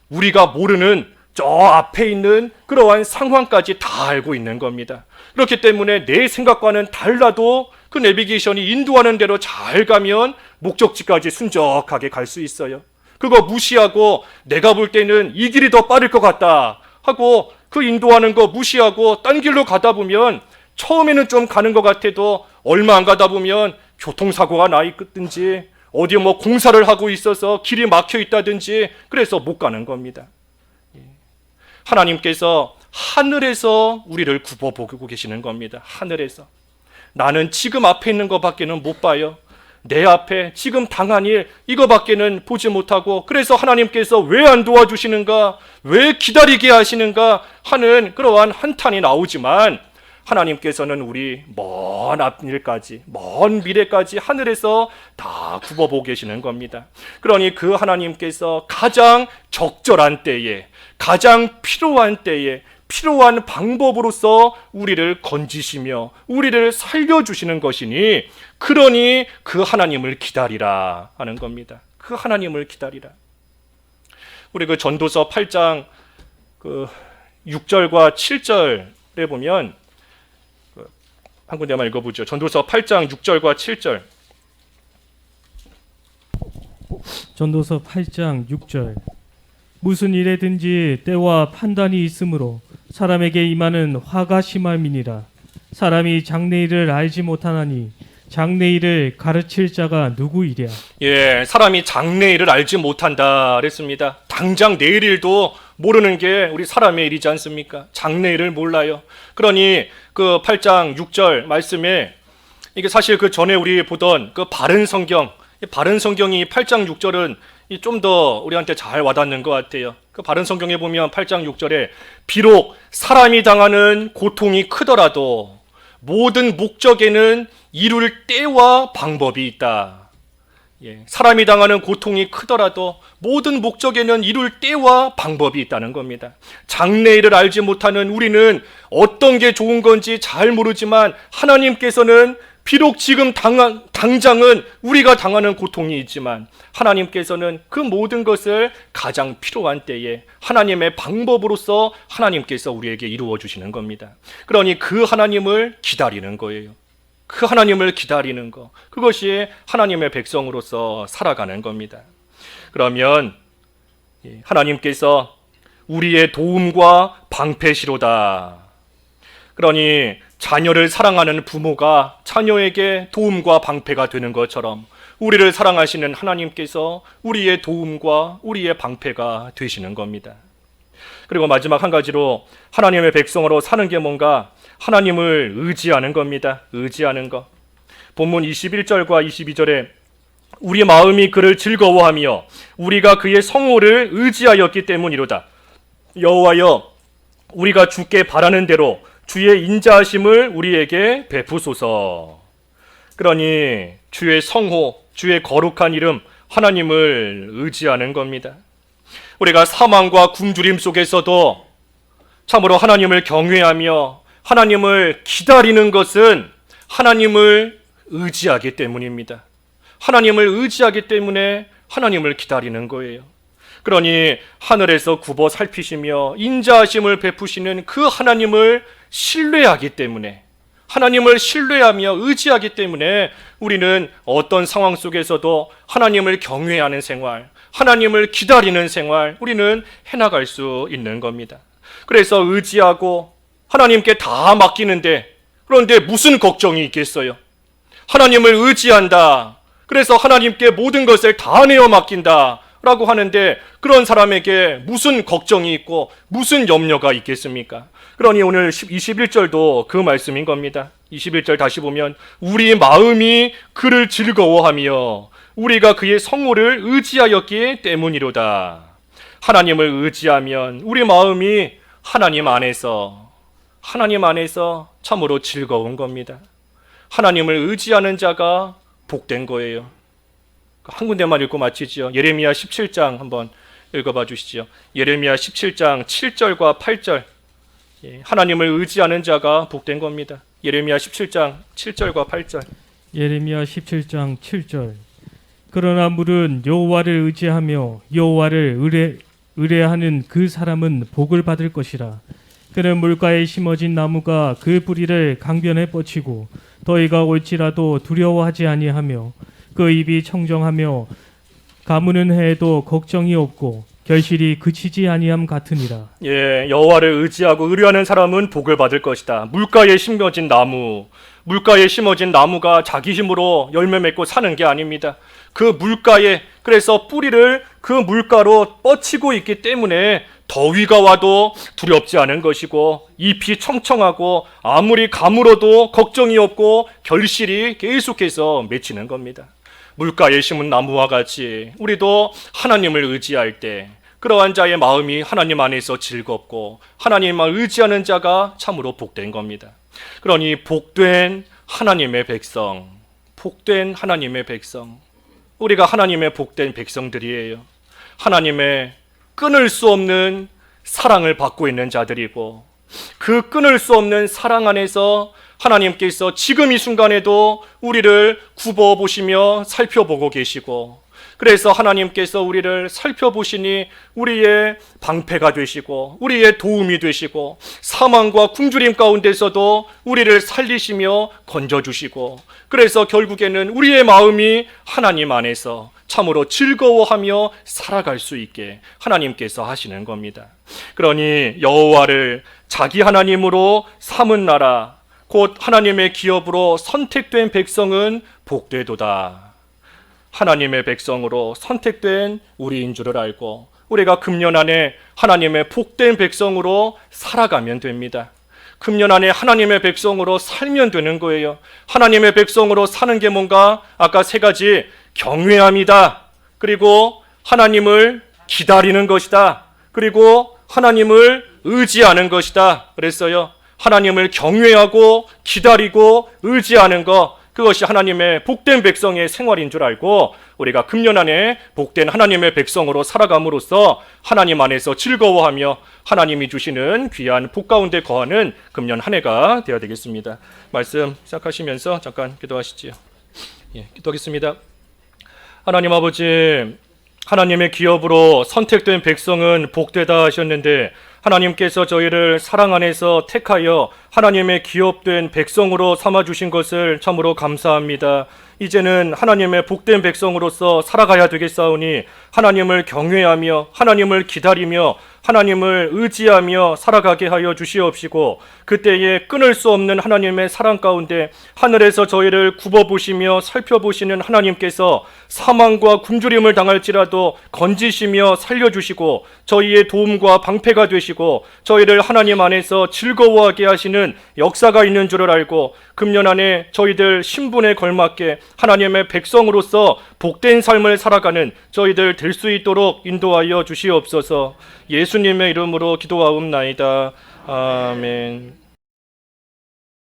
우리가 모르는 저 앞에 있는 그러한 상황까지 다 알고 있는 겁니다. 그렇기 때문에 내 생각과는 달라도 그 내비게이션이 인도하는 대로 잘 가면 목적지까지 순적하게 갈 수 있어요. 그거 무시하고 내가 볼 때는 이 길이 더 빠를 것 같다 하고 그 인도하는 거 무시하고 딴 길로 가다 보면 처음에는 좀 가는 것 같아도 얼마 안 가다 보면 교통사고가 나 있든지 어디 뭐 공사를 하고 있어서 길이 막혀 있다든지 그래서 못 가는 겁니다. 하나님께서 하늘에서 우리를 굽어보고 계시는 겁니다. 하늘에서. 나는 지금 앞에 있는 것밖에는 못 봐요. 내 앞에 지금 당한 일 이거밖에는 보지 못하고, 그래서 하나님께서 왜 안 도와주시는가, 왜 기다리게 하시는가 하는 그러한 한탄이 나오지만, 하나님께서는 우리 먼 앞일까지, 먼 미래까지 하늘에서 다 굽어보고 계시는 겁니다. 그러니 그 하나님께서 가장 적절한 때에, 가장 필요한 때에, 필요한 방법으로서 우리를 건지시며 우리를 살려주시는 것이니, 그러니 그 하나님을 기다리라 하는 겁니다. 그 하나님을 기다리라. 우리 그 전도서 8장 6절과 7절에 보면, 한 군데만 읽어보죠. 전도서 8장 6절과 7절. 전도서 8장 6절. 무슨 일에든지 때와 판단이 있으므로 사람에게 임하는 화가 심함이니라. 사람이 장래일을 알지 못하나니 장래일을 가르칠 자가 누구이랴. 예, 사람이 장래일을 알지 못한다 그랬습니다. 당장 내일 일도 모르는 게 우리 사람의 일이지 않습니까? 장래일을 몰라요. 그러니 그 8장 6절 말씀에, 이게 사실 그 전에 우리 보던 그 바른 성경, 바른 성경이 8장 6절은 좀 더 우리한테 잘 와닿는 것 같아요. 그 바른 성경에 보면 8장 6절에 비록 사람이 당하는 고통이 크더라도 모든 목적에는 이룰 때와 방법이 있다. 예, 사람이 당하는 고통이 크더라도 모든 목적에는 이룰 때와 방법이 있다는 겁니다. 장래일을 알지 못하는 우리는 어떤 게 좋은 건지 잘 모르지만, 하나님께서는 비록 지금 당장은 우리가 당하는 고통이 있지만, 하나님께서는 그 모든 것을 가장 필요한 때에 하나님의 방법으로서 하나님께서 우리에게 이루어 주시는 겁니다. 그러니 그 하나님을 기다리는 거예요. 그 하나님을 기다리는 것, 그것이 하나님의 백성으로서 살아가는 겁니다. 그러면 하나님께서 우리의 도움과 방패시로다. 그러니 자녀를 사랑하는 부모가 자녀에게 도움과 방패가 되는 것처럼, 우리를 사랑하시는 하나님께서 우리의 도움과 우리의 방패가 되시는 겁니다. 그리고 마지막 한 가지로 하나님의 백성으로 사는 게 뭔가, 하나님을 의지하는 겁니다. 의지하는 것. 본문 21절과 22절에 우리 마음이 그를 즐거워하며 우리가 그의 성호를 의지하였기 때문이로다. 여호와여, 우리가 주께 바라는 대로 주의 인자하심을 우리에게 베푸소서. 그러니 주의 성호, 주의 거룩한 이름, 하나님을 의지하는 겁니다. 우리가 사망과 굶주림 속에서도 참으로 하나님을 경외하며 하나님을 기다리는 것은 하나님을 의지하기 때문입니다. 하나님을 의지하기 때문에 하나님을 기다리는 거예요. 그러니 하늘에서 굽어 살피시며 인자하심을 베푸시는 그 하나님을 신뢰하기 때문에, 하나님을 신뢰하며 의지하기 때문에 우리는 어떤 상황 속에서도 하나님을 경외하는 생활, 하나님을 기다리는 생활, 우리는 해나갈 수 있는 겁니다. 그래서 의지하고 하나님께 다 맡기는데, 그런데 무슨 걱정이 있겠어요? 하나님을 의지한다, 그래서 하나님께 모든 것을 다 내어 맡긴다 라고 하는데, 그런 사람에게 무슨 걱정이 있고 무슨 염려가 있겠습니까? 그러니 오늘 21절도 그 말씀인 겁니다. 21절 다시 보면 우리 마음이 그를 즐거워하며 우리가 그의 성호를 의지하였기 때문이로다. 하나님을 의지하면 우리 마음이 하나님 안에서 참으로 즐거운 겁니다. 하나님을 의지하는 자가 복된 거예요. 한 군데만 읽고 마치죠. 예레미야 17장 한번 읽어봐 주시죠. 예레미야 17장 7절과 8절. 하나님을 의지하는 자가 복된 겁니다. 예레미야 17장 7절과 8절. 예레미야 17장 7절. 그러나 물은 여호와를 의지하며 여호와를 의뢰하는 그 사람은 복을 받을 것이라. 그는 물가에 심어진 나무가 그 뿌리를 강변에 뻗치고 더위가 올지라도 두려워하지 아니하며 그 입이 청정하며 가무는 해에도 걱정이 없고 결실이 그치지 아니함 같으니라. 예, 여호와를 의지하고 의뢰하는 사람은 복을 받을 것이다. 물가에 심어진 나무가 자기 힘으로 열매 맺고 사는 게 아닙니다. 그 물가에, 그래서 뿌리를 그 물가로 뻗치고 있기 때문에 더위가 와도 두렵지 않은 것이고, 잎이 청청하고 아무리 가물어도 걱정이 없고 결실이 계속해서 맺히는 겁니다. 물가에 심은 나무와 같이 우리도 하나님을 의지할 때 그러한 자의 마음이 하나님 안에서 즐겁고 하나님만 의지하는 자가 참으로 복된 겁니다. 그러니 복된 하나님의 백성, 복된 하나님의 백성, 우리가 하나님의 복된 백성들이에요. 하나님의 끊을 수 없는 사랑을 받고 있는 자들이고, 그 끊을 수 없는 사랑 안에서 하나님께서 지금 이 순간에도 우리를 굽어보시며 살펴보고 계시고, 그래서 하나님께서 우리를 살펴보시니 우리의 방패가 되시고 우리의 도움이 되시고 사망과 굶주림 가운데서도 우리를 살리시며 건져주시고, 그래서 결국에는 우리의 마음이 하나님 안에서 참으로 즐거워하며 살아갈 수 있게 하나님께서 하시는 겁니다. 그러니 여호와를 자기 하나님으로 삼은 나라, 곧 하나님의 기업으로 선택된 백성은 복되도다. 하나님의 백성으로 선택된 우리인 줄을 알고 우리가 금년 안에 하나님의 복된 백성으로 살아가면 됩니다. 금년 안에 하나님의 백성으로 살면 되는 거예요. 하나님의 백성으로 사는 게 뭔가? 아까 세 가지: 경외함이다, 그리고 하나님을 기다리는 것이다, 그리고 하나님을 의지하는 것이다 그랬어요. 하나님을 경외하고 기다리고 의지하는 것, 그것이 하나님의 복된 백성의 생활인 줄 알고 우리가 금년 안에 복된 하나님의 백성으로 살아감으로써 하나님 안에서 즐거워하며 하나님이 주시는 귀한 복 가운데 거하는 금년 한 해가 되어야 되겠습니다. 말씀 시작하시면서 잠깐 기도하시지요. 기도하겠습니다. 하나님 아버지, 하나님의 기업으로 선택된 백성은 복되다 하셨는데, 하나님께서 저희를 사랑 안에서 택하여 하나님의 기업된 백성으로 삼아주신 것을 참으로 감사합니다. 이제는 하나님의 복된 백성으로서 살아가야 되겠사오니 하나님을 경외하며 하나님을 기다리며 하나님을 의지하며 살아가게 하여 주시옵시고, 그때에 끊을 수 없는 하나님의 사랑 가운데 하늘에서 저희를 굽어보시며 살펴보시는 하나님께서 사망과 굶주림을 당할지라도 건지시며 살려주시고 저희의 도움과 방패가 되시고 저희를 하나님 안에서 즐거워하게 하시는 역사가 있는 줄을 알고 금년 안에 저희들 신분에 걸맞게 하나님의 백성으로서 복된 삶을 살아가는 저희들 될 수 있도록 인도하여 주시옵소서. 예수님의 이름으로 기도하옵나이다. 아멘.